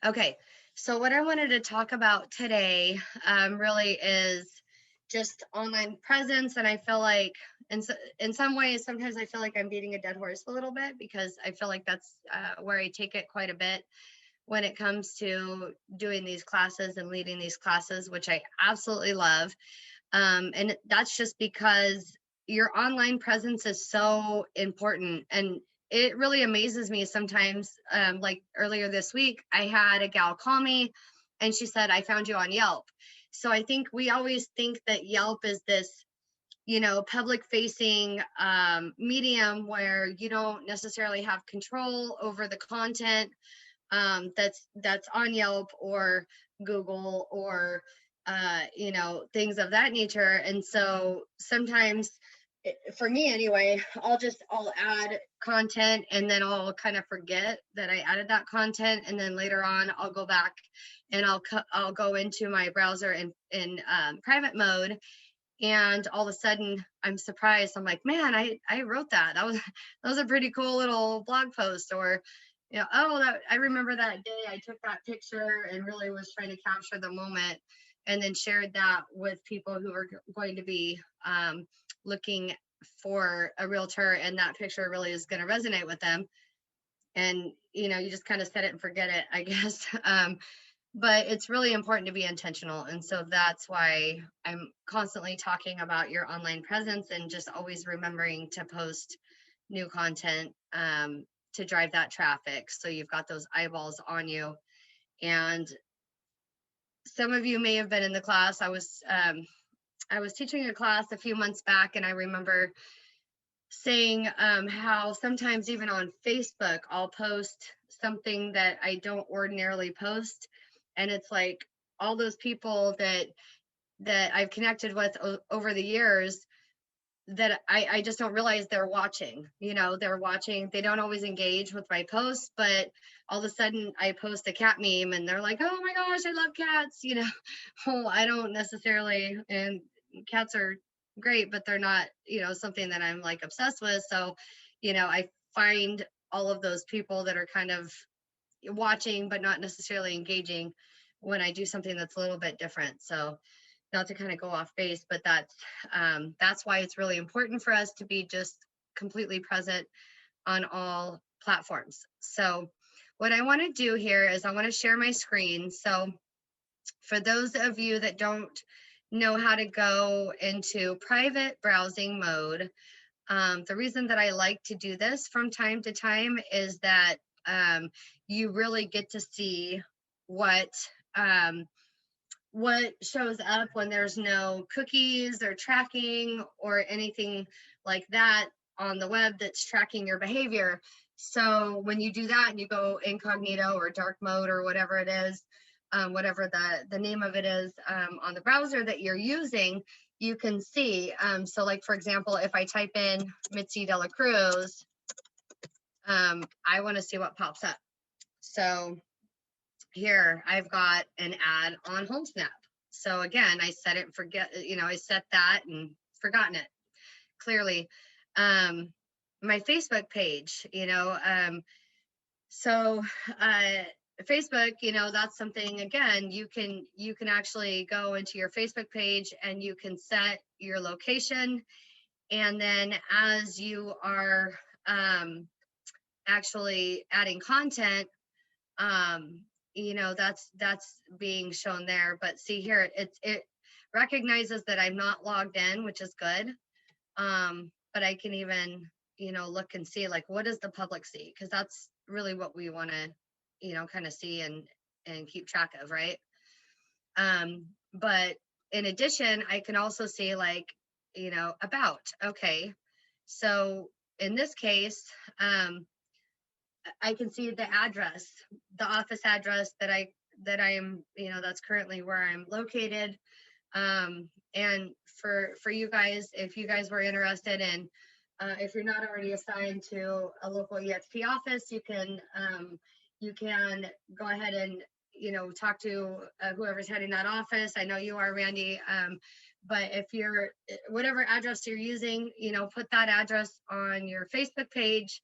Okay, so what I wanted to talk about today really is just online presence, and I feel like in some ways, sometimes I feel like I'm beating a dead horse a little bit because I feel like that's where I take it quite a bit when it comes to doing these classes and leading these classes, which I absolutely love. And that's just because your online presence is so important. And it really amazes me sometimes. Like earlier this week, I had a gal call me and she said, I found you on Yelp. So I think we always think that Yelp is this, public facing medium where you don't necessarily have control over the content that's on Yelp or Google or things of that nature. And so sometimes, for me anyway, I'll add content and then I'll kind of forget that I added that content, and then later on I'll go back and I'll go into my browser in private mode, and all of a sudden I'm surprised. I'm like, man, I wrote that. That was a pretty cool little blog post. Or I remember that day I took that picture and really was trying to capture the moment, and then shared that with people who are going to be looking for a realtor, and that picture really is going to resonate with them. And you just kind of set it and forget it, I guess. But it's really important to be intentional. And so that's why I'm constantly talking about your online presence and just always remembering to post new content to drive that traffic. So you've got those eyeballs on you. And some of you may have been in the class. I was teaching a class a few months back, and I remember saying how sometimes even on Facebook, I'll post something that I don't ordinarily post. And it's like all those people that I've connected with over the years that I just don't realize they're watching. They're watching. They don't always engage with my posts, but all of a sudden I post a cat meme and they're like, oh my gosh, I love cats. Well, I don't necessarily, and cats are great, but they're not, something that I'm like obsessed with. So, I find all of those people that are kind of watching but not necessarily engaging when I do something that's a little bit different. So not to kind of go off base, but that's why it's really important for us to be just completely present on all platforms. So what I want to do here is I want to share my screen. So for those of you that don't know how to go into private browsing mode, the reason that I like to do this from time to time is that you really get to see what shows up when there's no cookies or tracking or anything like that on the web that's tracking your behavior. So when you do that and you go incognito or dark mode or whatever it is, whatever the name of it is on the browser that you're using, you can see. So like, for example, if I type in Mitzi De La Cruz, I want to see what pops up. So here I've got an ad on HomeSnap. So again, I set it and forget, I set that and forgotten it clearly. My Facebook page, so Facebook, that's something, again, you can actually go into your Facebook page and you can set your location. And then as you are actually adding content, that's being shown there. But see here, it recognizes that I'm not logged in, which is good. But I can even, look and see, like, what does the public see? Because that's really what we want to, kind of see and keep track of, right? But in addition, I can also see, like, about, okay. So in this case, I can see the address, the office address that I am, that's currently where I'm located. And for you guys, if you guys were interested in, if you're not already assigned to a local EXP office, you can go ahead and, talk to whoever's heading that office. I know you are, Randy. But if you're, whatever address you're using, put that address on your Facebook page.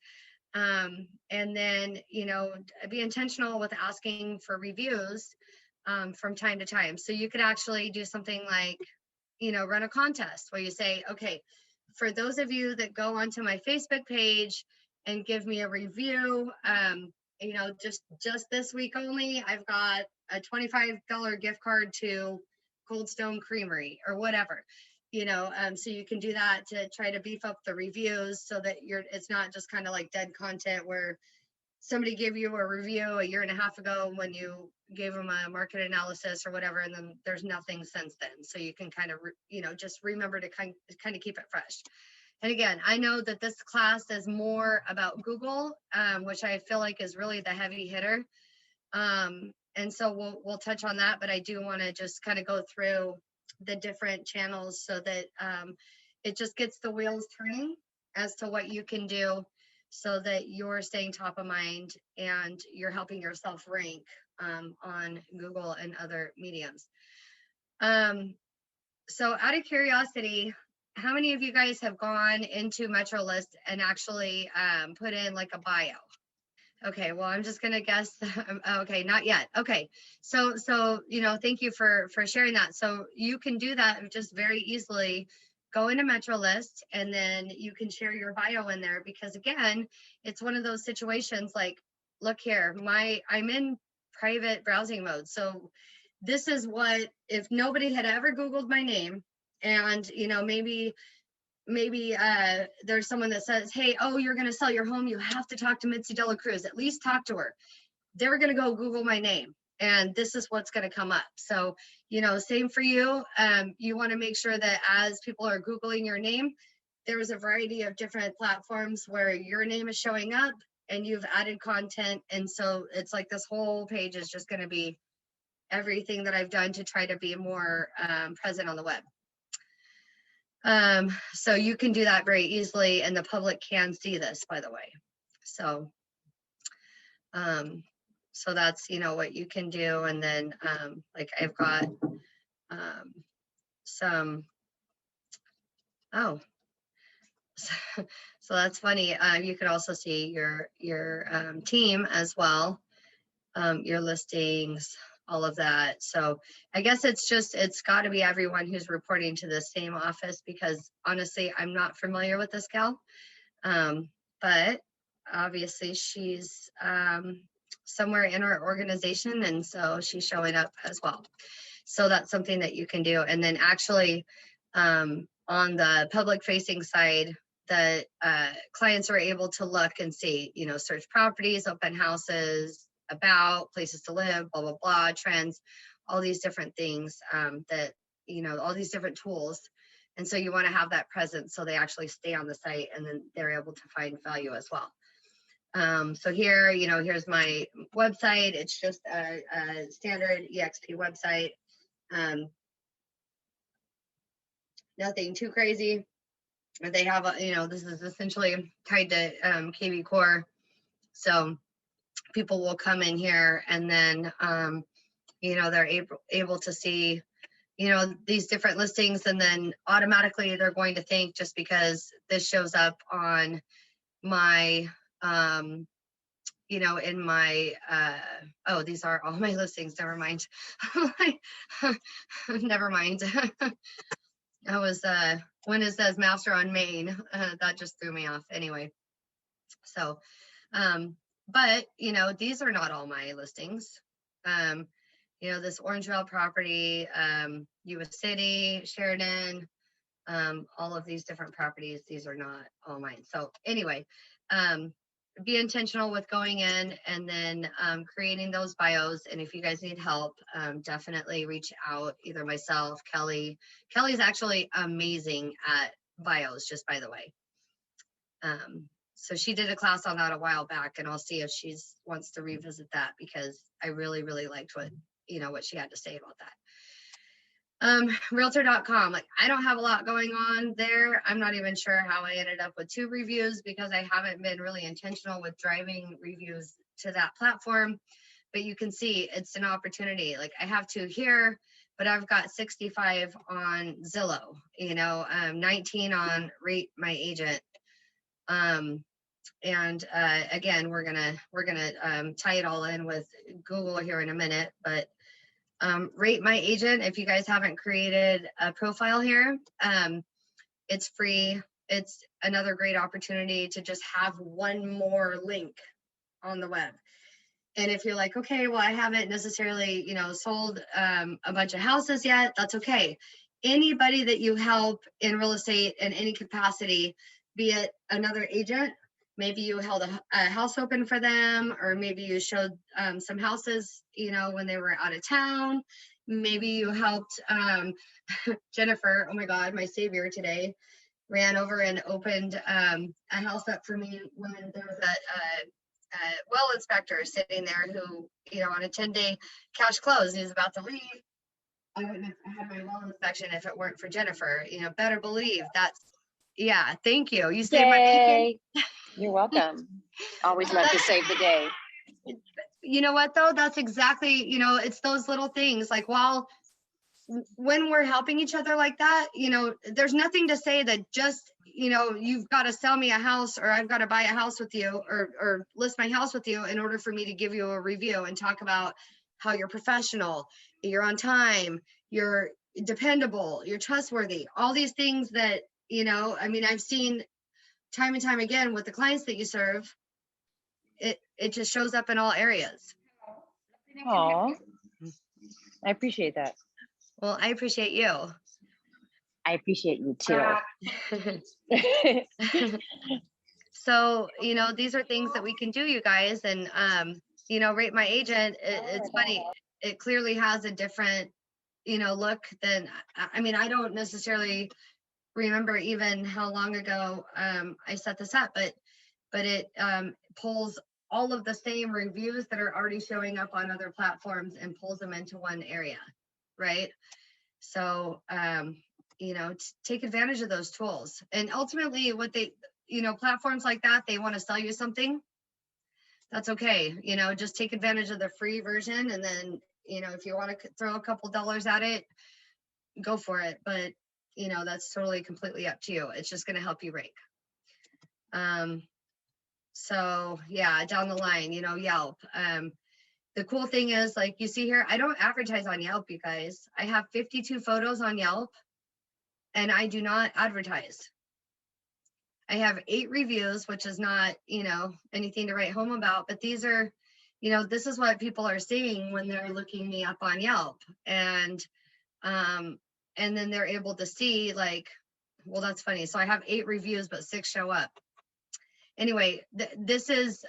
And then, you know, be intentional with asking for reviews from time to time. So you could actually do something like, you know, run a contest where you say, okay, for those of you that go onto my Facebook page and give me a review, you know, just this week only, I've got a $25 gift card to Cold Stone Creamery or whatever, you know. So you can do that to try to beef up the reviews so that it's not just kind of like dead content where somebody gave you a review a year and a half ago when you gave them a market analysis or whatever, and then there's nothing since then. So you can kind of, you know, just remember to kind of keep it fresh. And again, I know that this class is more about Google, which I feel like is really the heavy hitter. And so we'll touch on that, but I do want to just kind of go through the different channels so that it just gets the wheels turning as to what you can do so that you're staying top of mind and you're helping yourself rank on Google and other mediums. So out of curiosity, how many of you guys have gone into MetroList and actually put in like a bio? Okay, well, I'm just gonna guess. Okay, not yet. Okay, so you know, thank you for sharing that. So you can do that just very easily. Go into MetroList and then you can share your bio in there because again, it's one of those situations like, look here, I'm in private browsing mode. So this is what, if nobody had ever Googled my name and you know, maybe there's someone that says, hey, oh, you're going to sell your home, you have to talk to Mitzi De La Cruz, at least talk to her. They're going to go Google my name and this is what's going to come up. So, you know, same for you. You want to make sure that as people are Googling your name, there's a variety of different platforms where your name is showing up and you've added content. And so it's like this whole page is just going to be everything that I've done to try to be more present on the web. So you can do that very easily and the public can see this, by the way. So, so that's, you know, what you can do. And then, like I've got, some, oh, so that's funny. You could also see your team as well, your listings, all of that. So I guess it's got to be everyone who's reporting to the same office because honestly, I'm not familiar with this gal. But obviously she's somewhere in our organization and so she's showing up as well. So that's something that you can do. And then actually on the public facing side, the clients are able to look and see, you know, search properties, open houses, about places to live, blah, blah, blah, trends, all these different things that, you know, all these different tools. And so you want to have that present so they actually stay on the site and then they're able to find value as well. So here, you know, here's my website. It's just a standard EXP website. Nothing too crazy. They have, you know, this is essentially tied to KV Core. So people will come in here and then, you know, they're able to see, you know, these different listings and then automatically they're going to think just because this shows up on my, you know, in my, oh, these are all my listings, never mind. Never mind. I was, when it says master on main, that just threw me off anyway. So, but, you know, these are not all my listings. You know, this Orangeville property, US City, Sheridan, all of these different properties, these are not all mine. So anyway, be intentional with going in and then creating those bios. And if you guys need help, definitely reach out, either myself, Kelly. Kelly's actually amazing at bios, just by the way. So she did a class on that a while back, and I'll see if she wants to revisit that because I really, really liked what, you know, what she had to say about that. Realtor.com, like I don't have a lot going on there. I'm not even sure how I ended up with 2 reviews because I haven't been really intentional with driving reviews to that platform. But you can see it's an opportunity. Like I have 2 here, but I've got 65 on Zillow, you know, 19 on Rate My Agent. And again, we're gonna tie it all in with Google here in a minute, but rate my agent. If you guys haven't created a profile here, it's free. It's another great opportunity to just have one more link on the web. And if you're like, okay, well, I haven't necessarily, sold a bunch of houses yet, that's okay. Anybody that you help in real estate in any capacity, be it another agent, maybe you held a house open for them, or maybe you showed some houses, when they were out of town. Maybe you helped Jennifer, oh my God, my savior today, ran over and opened a house up for me when there was a well inspector sitting there who, on a 10-day cash close, he was about to leave. I wouldn't have had my well inspection if it weren't for Jennifer. Better believe that's, yeah, thank you. You saved my bacon. You're welcome. Always love to save the day. You know what, though? That's exactly, it's those little things. Like, when we're helping each other like that, there's nothing to say that just, you've got to sell me a house, or I've got to buy a house with you, or list my house with you in order for me to give you a review and talk about how you're professional, you're on time, you're dependable, you're trustworthy, all these things that, I've seen time and time again with the clients that you serve. It just shows up in all areas. Oh, I appreciate that. Well, I appreciate you. I appreciate you too. So, these are things that we can do, you guys. And, rate my agent. It's funny. It clearly has a different, look than, I don't necessarily remember even how long ago I set this up, but it pulls all of the same reviews that are already showing up on other platforms and pulls them into one area, right? So, take advantage of those tools. And ultimately what they, platforms like that, they want to sell you something. That's okay. Just take advantage of the free version. And then, if you want to throw a couple dollars at it, go for it. But, that's totally completely up to you. It's just going to help you rank. So yeah, down the line, Yelp. The cool thing is, like you see here, I don't advertise on Yelp, you guys. I have 52 photos on Yelp and I do not advertise. I have 8 reviews, which is not, anything to write home about, but these are, this is what people are seeing when they're looking me up on Yelp. And then they're able to see, like, well, that's funny. So I have 8 reviews, but 6 show up. Anyway, this is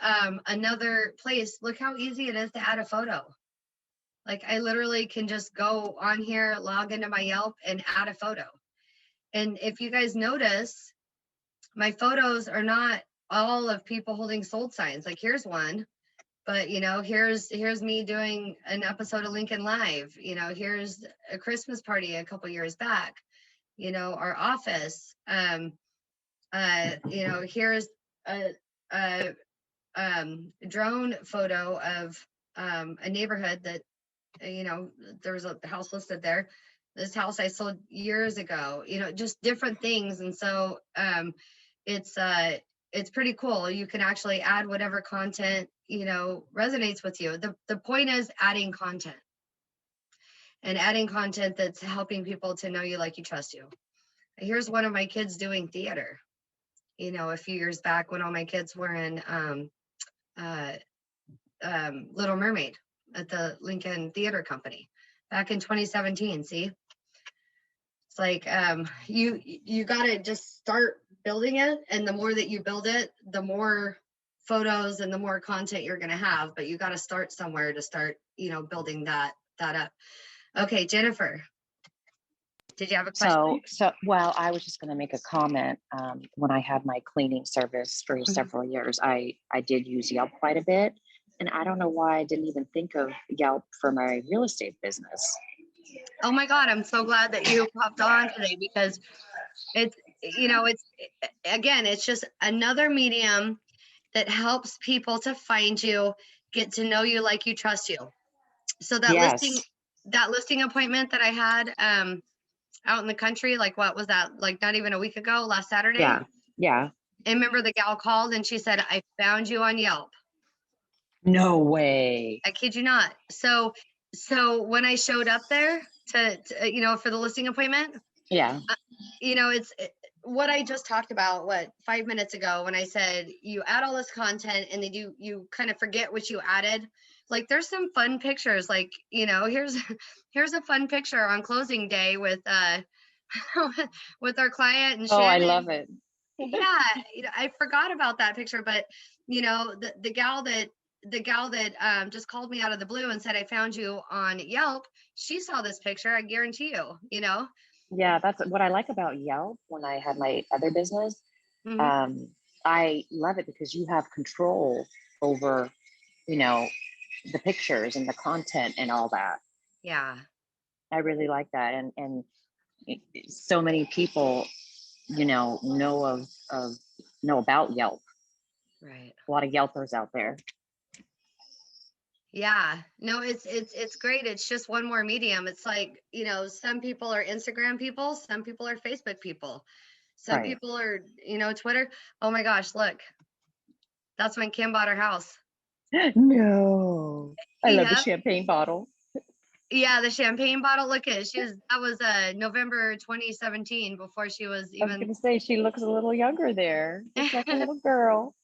another place. Look how easy it is to add a photo. Like, I literally can just go on here, log into my Yelp and add a photo. And if you guys notice, my photos are not all of people holding sold signs. Like, here's one, but here's me doing an episode of Lincoln Live. Here's a Christmas party a couple years back. Our office. Here's a drone photo of a neighborhood that, there was a house listed there. This house I sold years ago, just different things. And so it's pretty cool. You can actually add whatever content, resonates with you. The point is adding content, and adding content that's helping people to know you, like you, trust you. Here's one of my kids doing theater. A few years back when all my kids were in Little Mermaid at the Lincoln Theater Company back in 2017. See, it's like you got to just start building it, and the more that you build it, the more photos and the more content you're going to have. But you got to start somewhere to start, building that up. Okay, Jennifer. Did you have a question? Well, I was just going to make a comment. When I had my cleaning service for several years, I did use Yelp quite a bit. And I don't know why I didn't even think of Yelp for my real estate business. Oh my God, I'm so glad that you popped on today, because it's just another medium that helps people to find you, get to know you, like you, trust you. So that listing appointment that I had out in the country, like, what was that? Like, not even a week ago, last Saturday? Yeah. And remember the gal called and she said, I found you on Yelp. No way. I kid you not. So when I showed up there to for the listing appointment, Yeah. it's what I just talked about, 5 minutes ago, when I said you add all this content and then you kind of forget what you added. Like, there's some fun pictures, like, here's a fun picture on closing day with with our client and Oh, I Shannon. love it. Yeah, I forgot about that picture, but the gal that just called me out of the blue and said, I found you on Yelp. She saw this picture, I guarantee you. Yeah, that's what I like about Yelp when I had my other business. Mhm. I love it because you have control over, the pictures and the content and all that. Yeah. I really like that. And so many people, know about Yelp. Right. A lot of Yelpers out there. Yeah. No, it's great. It's just one more medium. It's like, some people are Instagram people, some people are Facebook people. Some Right. people are, Twitter. Oh my gosh, look. That's when Kim bought her house. No. I love the Yep. champagne bottle. Yeah, the champagne bottle. Look at it. That was November 2017, before she was I was even going to say she looks a little younger there, just like a little girl.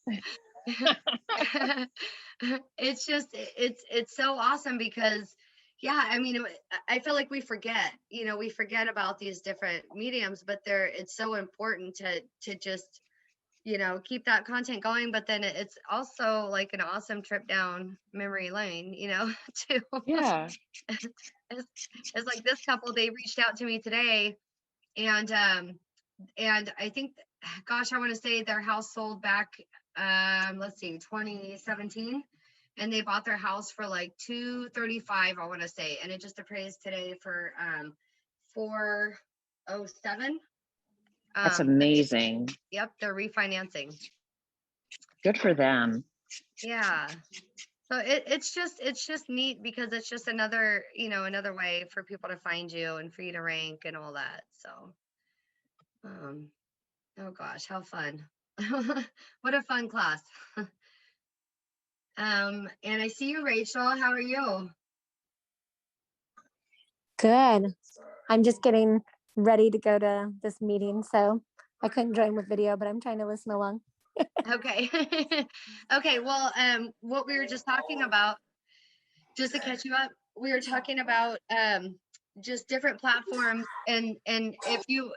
it's so awesome because, yeah, I mean, I feel like we forget about these different mediums, but it's so important to just keep that content going. But then it's also like an awesome trip down memory lane, too. Yeah. It's like this couple, they reached out to me today, and I think, gosh, I want to say their house sold back, let's see, 2017, and they bought their house for like 235, I want to say, and it just appraised today for 407. That's um amazing. yep, they're refinancing. Good for them. Yeah. So it's just neat because it's just another way for people to find you and for you to rank and all that. So um oh gosh, how fun. What a fun class. And I see you, Rachel. How are you? Good. I'm just getting ready to go to this meeting, so I couldn't join with video, but I'm trying to listen along. Okay. Okay, well, what we were just talking about, just to catch you up, we were talking about just different platforms, and if you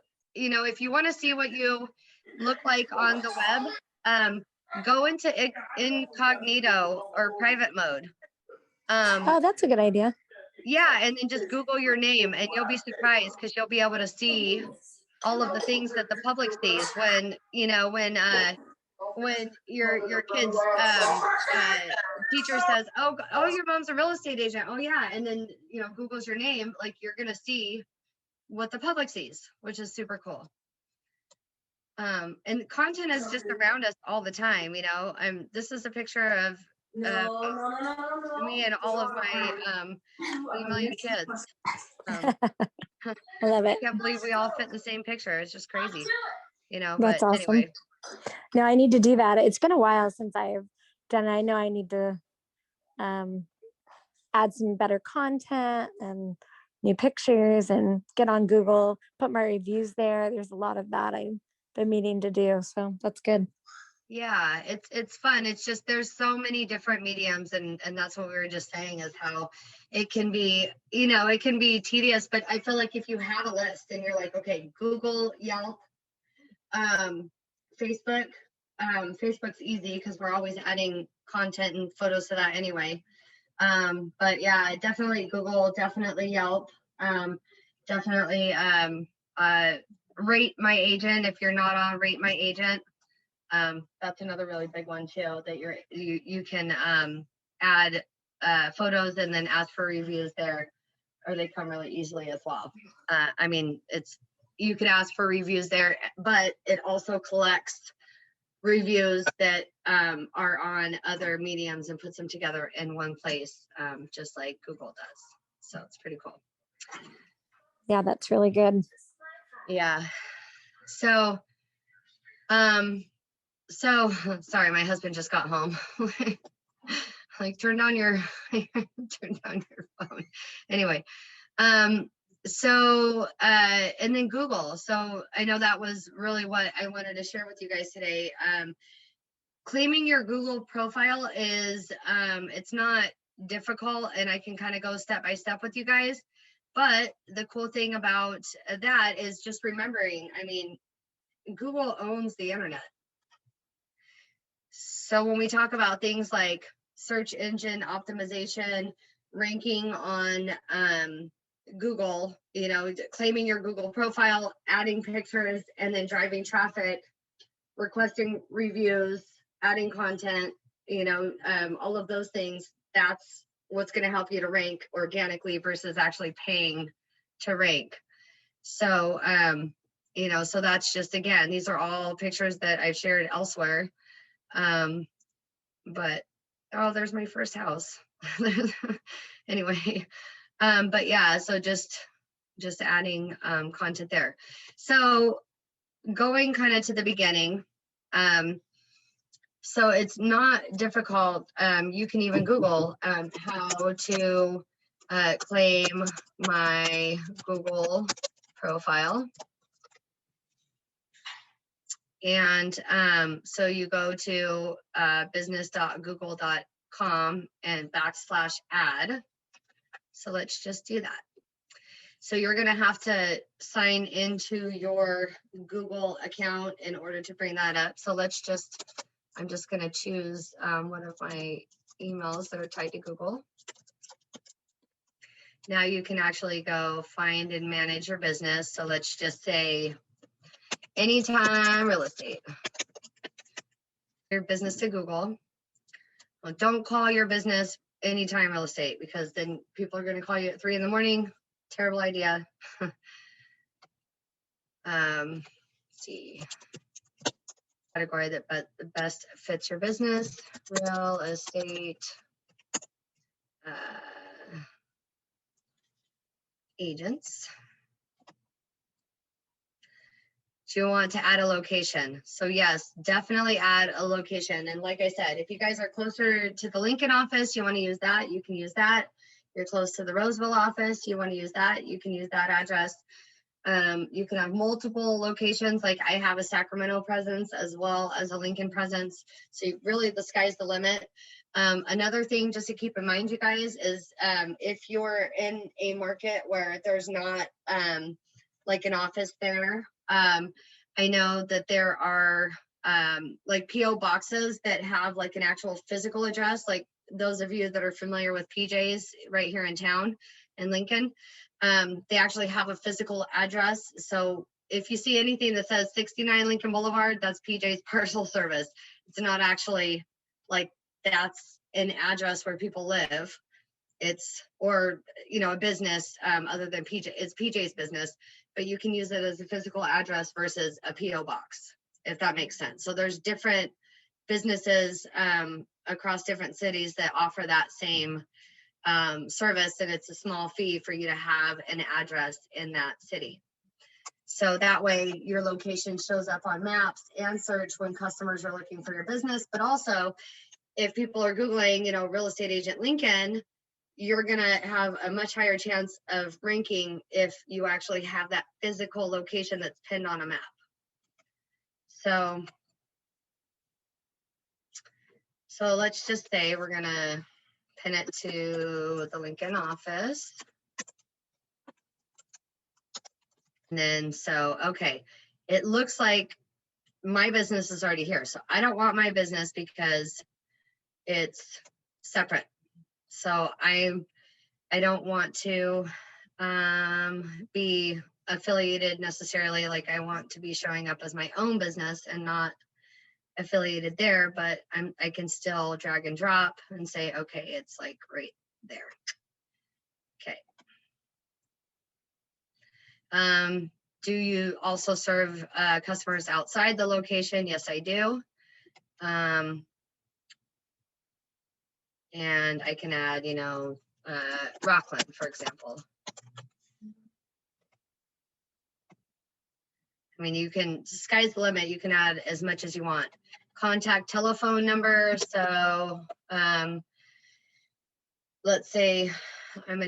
want to see what you look like on the web, go into incognito or private mode. Oh, that's a good idea. Yeah, and then just Google your name and you'll be surprised because you'll be able to see all of the things that the public sees when your kids teacher says, oh, your mom's a real estate agent. Oh yeah. And then Google's your name, like, you're gonna see what the public sees, which is super cool. And content is just around us all the time. This is a picture of me and all of my 20 million kids. I love it. I can't believe we all fit in the same picture. It's just crazy, That's but awesome. anyway. No, I need to do that. It's been a while since I've done it. I know I need to add some better content and new pictures and get on Google, put my reviews there. There's a lot of that I've been meaning to do. So that's good. Yeah, it's fun. It's just there's so many different mediums, and that's what we were just saying, is how it can be, it can be tedious, but I feel like if you have a list and you're like, okay, Google, Yelp, Facebook, Facebook's easy because we're always adding content and photos to that anyway. But yeah, definitely Google, definitely Yelp, definitely Rate My Agent. If you're not on Rate My Agent, that's another really big one too, that you can add photos and then ask for reviews there, or they come really easily as well. I mean, you could ask for reviews there, but it also collects reviews that are on other mediums and puts them together in one place, just like Google does. So it's pretty cool. Yeah, that's really good. Yeah. So So sorry, my husband just got home. Like turn down your phone. Anyway, so and then Google. So I know that was really what I wanted to share with you guys today. Claiming your Google profile is it's not difficult, and I can kind of go step by step with you guys. But the cool thing about that is just remembering, I mean, Google owns the internet. So when we talk about things like search engine optimization, ranking on Google, you know, claiming your Google profile, adding pictures, and then driving traffic, requesting reviews, adding content, you know, all of those things, that's what's going to help you to rank organically versus actually paying to rank. So, you know, so that's just, again, these are all pictures that I've shared elsewhere. But, oh, there's my first house. Anyway, but yeah, so just adding content there. So going kind of to the beginning, so it's not difficult. You can even Google how to claim my Google profile. And so you go to business.google.com and /add. So let's just do that. So you're going to have to sign into your Google account in order to bring that up. So let's just, I'm just going to choose one of my emails that are tied to Google. Now you can actually go find and manage your business. So let's just say Anytime Real Estate. Your business to Google. Well, don't call your business Anytime Real Estate, because then people are going to call you at 3 in the morning. Terrible idea. Let's see. Category that best fits your business. Real estate agents. Do you want to add a location? So yes, definitely add a location. And like I said, if you guys are closer to the Lincoln office, you want to use that, you can use that. You're close to the Roseville office, you want to use that, you can use that address. You can have multiple locations. Like I have a Sacramento presence as well as a Lincoln presence. So really the sky's the limit. Another thing just to keep in mind, you guys, is if you're in a market where there's not like an office there, I know that there are like PO boxes that have like an actual physical address, like those of you that are familiar with PJ's right here in town in Lincoln. They actually have a physical address. So if you see anything that says 69 Lincoln Boulevard, that's PJ's parcel service. It's not actually like that's an address where people live. It's, or, you know, a business other than PJ, it's PJ's business, but you can use it as a physical address versus a PO box, if that makes sense. So there's different businesses across different cities that offer that same service, and it's a small fee for you to have an address in that city. So that way your location shows up on maps and search when customers are looking for your business. But also if people are Googling, you know, real estate agent Lincoln, you're going to have a much higher chance of ranking if you actually have that physical location that's pinned on a map. So let's just say we're going to pin it to the Lincoln office. And then, so, okay, it looks like my business is already here. So I don't want my business because it's separate. So I don't want to be affiliated necessarily. Like I want to be showing up as my own business and not affiliated there, but I can still drag and drop and say, okay, it's like right there. Okay. Do you also serve customers outside the location? Yes, I do. And I can add, you know, Rockland, for example. I mean, you can, sky's the limit. You can add as much as you want. contact telephone number. So let's say I'm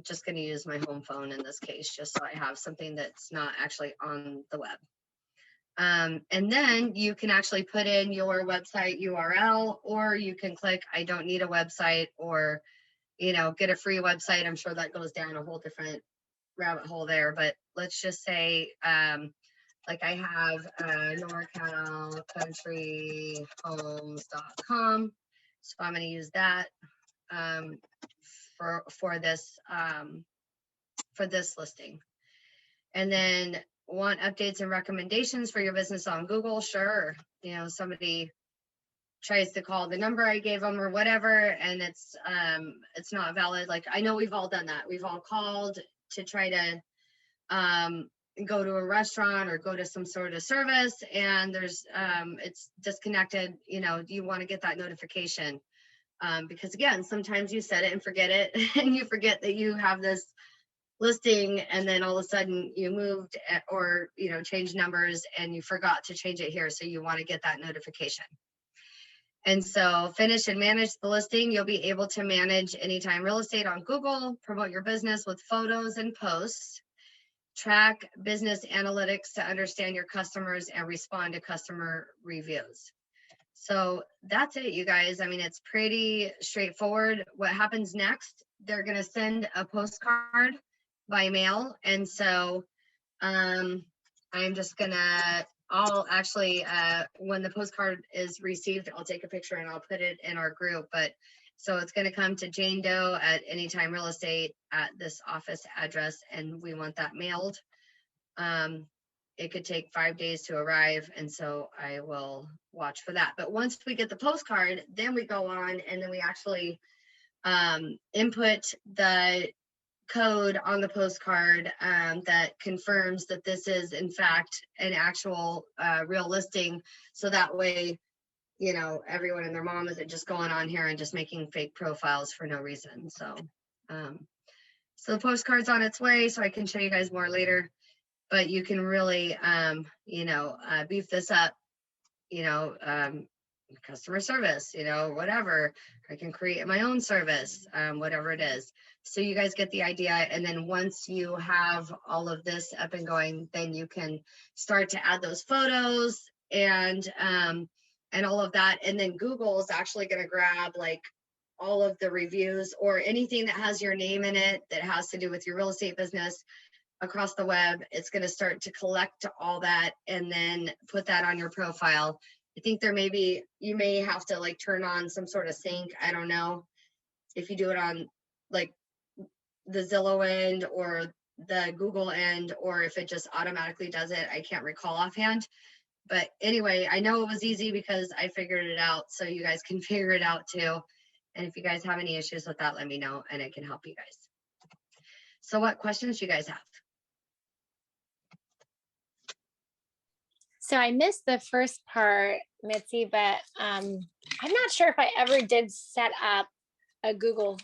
just going to use my home phone in this case, just so I have something that's not actually on the web. And then you can actually put in your website URL, or you can click, I don't need a website, or, get a free website. I'm sure that goes down a whole different rabbit hole there, but let's just say, like I have NorCalCountryHomes.com. So I'm going to use that for this listing. And then want updates and recommendations for your business on Google? Sure. Somebody tries to call the number I gave them or whatever, and it's not valid. Like, I know we've all done that. We've all called to try to go to a restaurant or go to some sort of service, and there's it's disconnected. You want to get that notification because, again, sometimes you set it and forget it, and you forget that you have this listing, and then all of a sudden you moved or changed numbers and you forgot to change it here. So you want to get that notification. And so finish and manage the listing. You'll be able to manage Anytime Real Estate on Google, promote your business with photos and posts, track business analytics to understand your customers, and respond to customer reviews. So that's it, you guys. I mean, it's pretty straightforward. What happens next? They're going to send a postcard by mail. And so I'm just gonna, I'll actually, when the postcard is received, I'll take a picture and I'll put it in our group. But so it's gonna come to Jane Doe at Anytime Real Estate at this office address, and we want that mailed. It could take 5 days to arrive, and so I will watch for that. But once we get the postcard, then we go on and then we actually input the code on the postcard that confirms that this is in fact an actual real listing. So that way, everyone and their mom isn't just going on here and just making fake profiles for no reason. So, so the postcard's on its way, so I can show you guys more later, but you can really, beef this up, customer service, whatever. I can create my own service, whatever it is. So you guys get the idea. And then once you have all of this up and going, then you can start to add those photos and all of that. And then Google is actually going to grab like all of the reviews or anything that has your name in it that has to do with your real estate business across the web. It's going to start to collect all that and then put that on your profile. I think you may have to like turn on some sort of sync. I don't know if you do it on like the Zillow end or the Google end, or if it just automatically does it. I can't recall offhand. But anyway, I know it was easy because I figured it out. So you guys can figure it out too. And if you guys have any issues with that, let me know and I can help you guys. So what questions do you guys have? So I missed the first part, Mitzi, but I'm not sure if I ever did set up a Google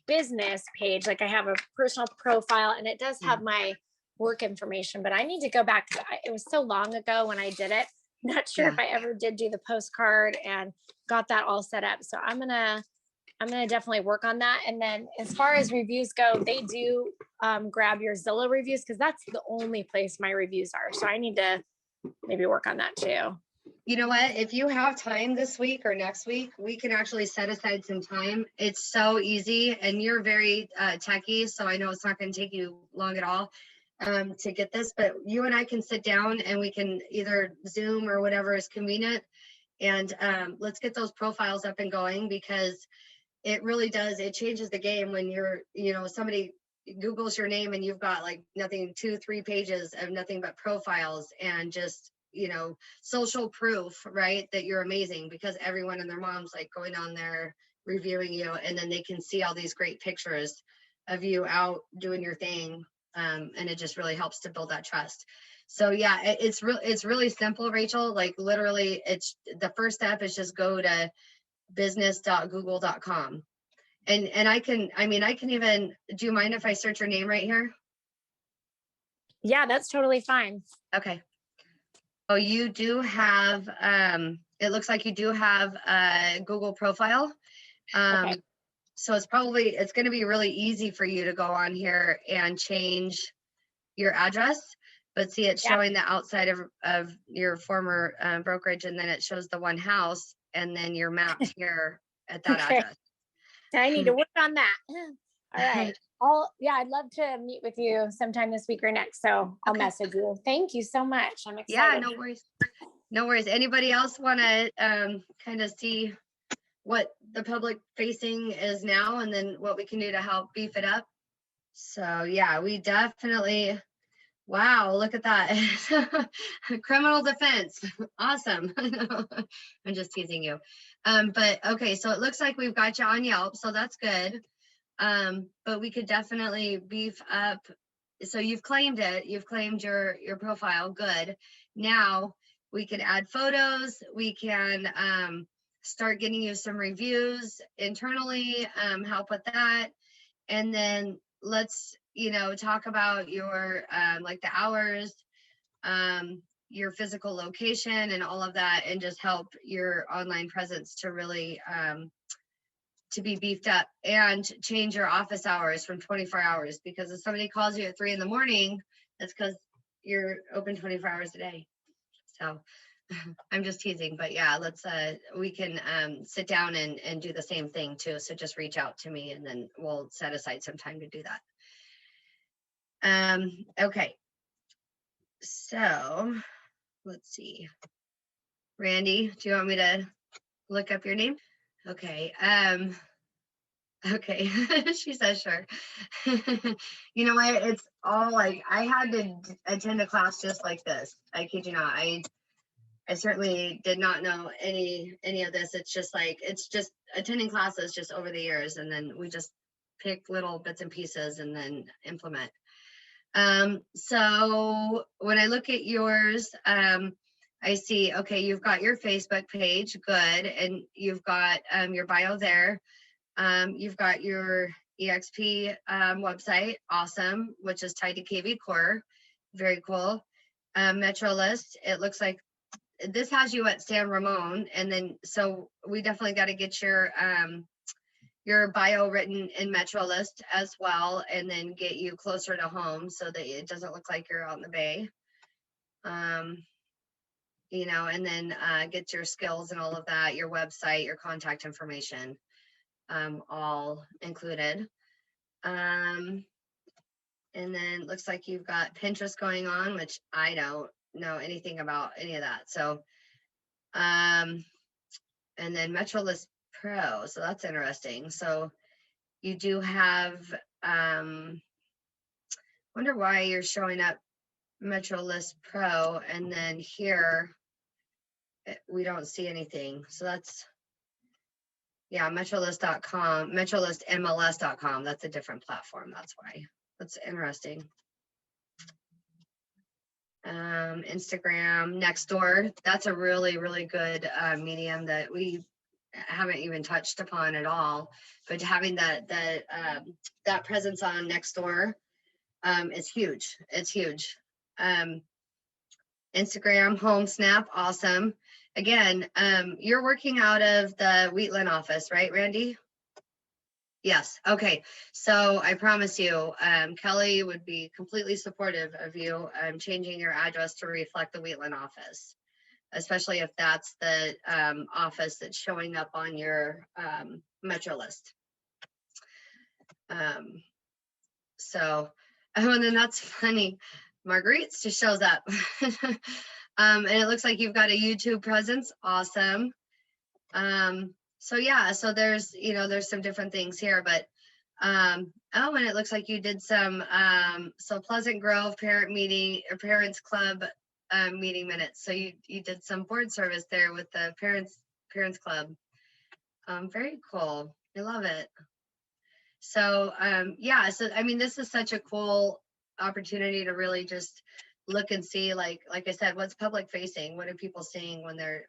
business page. Like I have a personal profile and it does have my work information, but I need to go back to it was so long ago when I did it. I'm not sure if I ever did do the postcard and got that all set up. So I'm gonna definitely work on that. And then as far as reviews go, they do grab your Zillow reviews because that's the only place my reviews are. So I need to maybe work on that too. You know what? If you have time this week or next week, we can actually set aside some time. It's so easy, and you're very techie, so I know it's not going to take you long at all to get this, but you and I can sit down and we can either Zoom or whatever is convenient, and let's get those profiles up and going, because it really does. It changes the game when you're, somebody Googles your name and you've got like nothing, 2-3 pages of nothing but profiles and just, social proof, right, that you're amazing, because everyone and their mom's like going on there reviewing you, and then they can see all these great pictures of you out doing your thing, and it just really helps to build that trust. So yeah, it's really simple, Rachel. Like literally, it's the first step is just go to business.google.com. And I can even, do you mind if I search your name right here? Yeah, that's totally fine. Okay. Oh, you do have, it looks like you do have a Google profile. Okay. So it's going to be really easy for you to go on here and change your address. But see, it's Yep. showing the outside of your former brokerage, and then it shows the one house, and then you're mapped here at that Okay. address. I need to work on that. All right. I'd love to meet with you sometime this week or next. So I'll Okay. message you. Thank you so much. I'm Yeah, excited. no worries. No worries. Anybody else want to kind of see what the public facing is now, and then what we can do to help beef it up? So yeah, we definitely, wow, look at that. Criminal defense. Awesome. I'm just teasing you. But okay, so it looks like we've got you on Yelp, so that's good. But we could definitely beef up. So you've claimed it, you've claimed your profile. Good. Now we can add photos, we can start getting you some reviews internally, help with that. And then let's, talk about your like the hours, your physical location and all of that, and just help your online presence to really to be beefed up, and change your office hours from 24 hours, because if somebody calls you at 3 a.m, that's because you're open 24 hours a day. So I'm just teasing, but yeah, let's we can sit down and do the same thing too. So just reach out to me, and then we'll set aside some time to do that. Okay, so let's see. Randy, do you want me to look up your name? Okay. Okay. She says sure. You know what? It's all like, I had to attend a class just like this. I kid you not. I certainly did not know any of this. It's just attending classes just over the years, and then we just pick little bits and pieces and then implement. So when I look at yours, I see, okay, you've got your Facebook page, good, and you've got your bio there. You've got your EXP website, awesome, which is tied to KV Core, very cool. Metro List, it looks like this has you at San Ramon, and then so we definitely got to get your bio written in Metro List as well, and then get you closer to home so that it doesn't look like you're out in the Bay. And then get your skills and all of that, your website, your contact information, all included. And then looks like you've got Pinterest going on, which I don't know anything about any of that. So, and then MetroList Pro, so that's interesting. So you do have, wonder why you're showing up MetroList Pro, and then here we don't see anything. So that's, yeah, MetroList.com, MetroListMLS.com. That's a different platform. That's why. That's interesting. Instagram, Nextdoor. That's a really, really good medium that we haven't even touched upon at all. But having that presence on Nextdoor is huge. It's huge. Instagram, Home Snap, awesome. Again, you're working out of the Wheatland office, right, Randy? Yes. Okay. So I promise you, Kelly would be completely supportive of you changing your address to reflect the Wheatland office, especially if that's the office that's showing up on your Metro List. So, oh, and then that's funny. Marguerite's just shows up. And it looks like you've got a YouTube presence. Awesome. So yeah, so there's some different things here, but and it looks like you did some so Pleasant Grove parents club meeting minutes. So you did some board service there with the parents club. Very cool. I love it. So yeah, so I mean, this is such a cool opportunity to really just look and see, like I said, what's public facing, what are people seeing when they're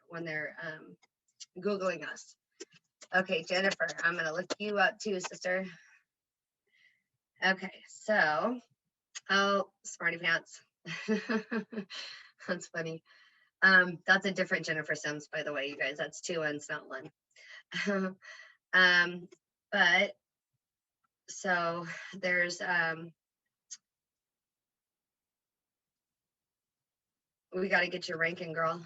Googling us. Okay, Jennifer, I'm going to look you up too, sister. Okay, so, oh, smarty pants. That's funny. That's a different Jennifer Sims, by the way, you guys. That's 2 N's, not 1. But so there's we got to get your ranking, girl.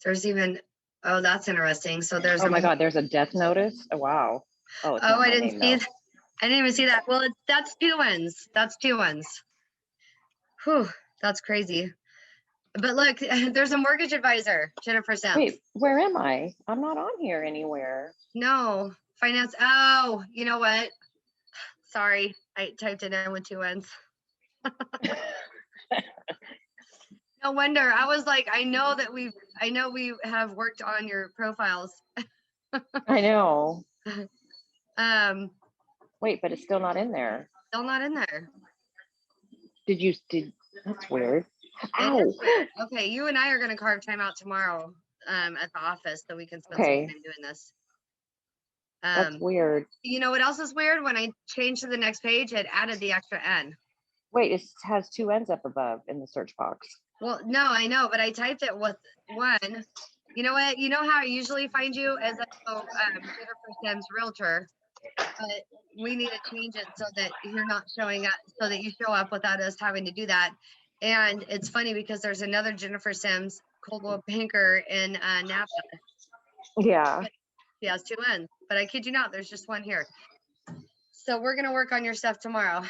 There's even, oh, that's interesting. So there's Oh my God, there's a death notice. Oh, wow. Oh, it's not I my didn't name, see though. that. I didn't even see that. Well, that's 2 N's. That's 2 N's. Whew, that's crazy. But look, there's a mortgage advisor, Jennifer Sims. Wait, where am I? I'm not on here anywhere. No, finance. Oh, you know what? Sorry, I typed it in with 2 N's. No wonder. I was like, I know we have worked on your profiles. I know. Wait, but it's still not in there. Still not in there. That's weird. It is weird. Okay, you and I are going to carve time out tomorrow at the office so we can spend some time doing this. That's weird. You know what else is weird? When I changed to the next page, it added the extra N. Wait, it has 2 N's up above in the search box. Well, no, I know, but I typed it with 1. You know what? You know how I usually find you as Jennifer Sims Realtor, but we need to change it so that you're not showing up, so that you show up without us having to do that. And it's funny because there's another Jennifer Sims, Coldwell Banker in Napa. Yeah. He has 2 N's, but I kid you not, there's just 1 here. So we're gonna work on your stuff tomorrow,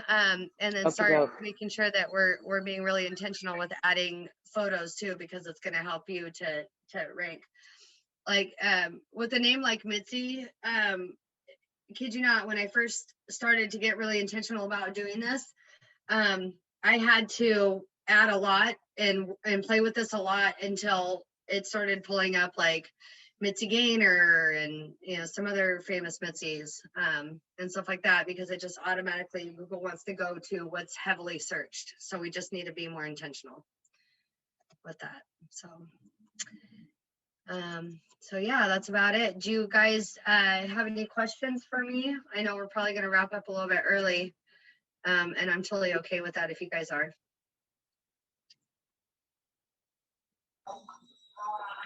and then start making sure that we're being really intentional with adding photos too, because it's gonna help you to rank. Like with a name like Mitzi, kid you not, when I first started to get really intentional about doing this, I had to add a lot and play with this a lot until it started pulling up like Mitzi Gaynor and some other famous Mitzi's and stuff like that, because it just automatically Google wants to go to what's heavily searched. So we just need to be more intentional with that. So yeah, that's about it. Do you guys have any questions for me? I know we're probably going to wrap up a little bit early, and I'm totally okay with that if you guys are.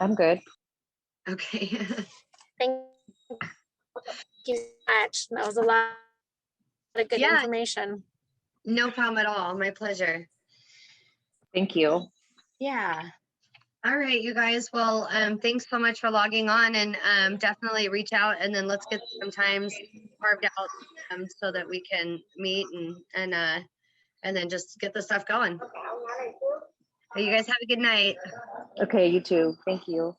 I'm good. Okay. Thank you so much. That was a lot of good information. No problem at all. My pleasure. Thank you. Yeah. All right, you guys. Well, thanks so much for logging on, and definitely reach out, and then let's get some times carved out so that we can meet and then just get the stuff going. But you guys have a good night. Okay, you too. Thank you.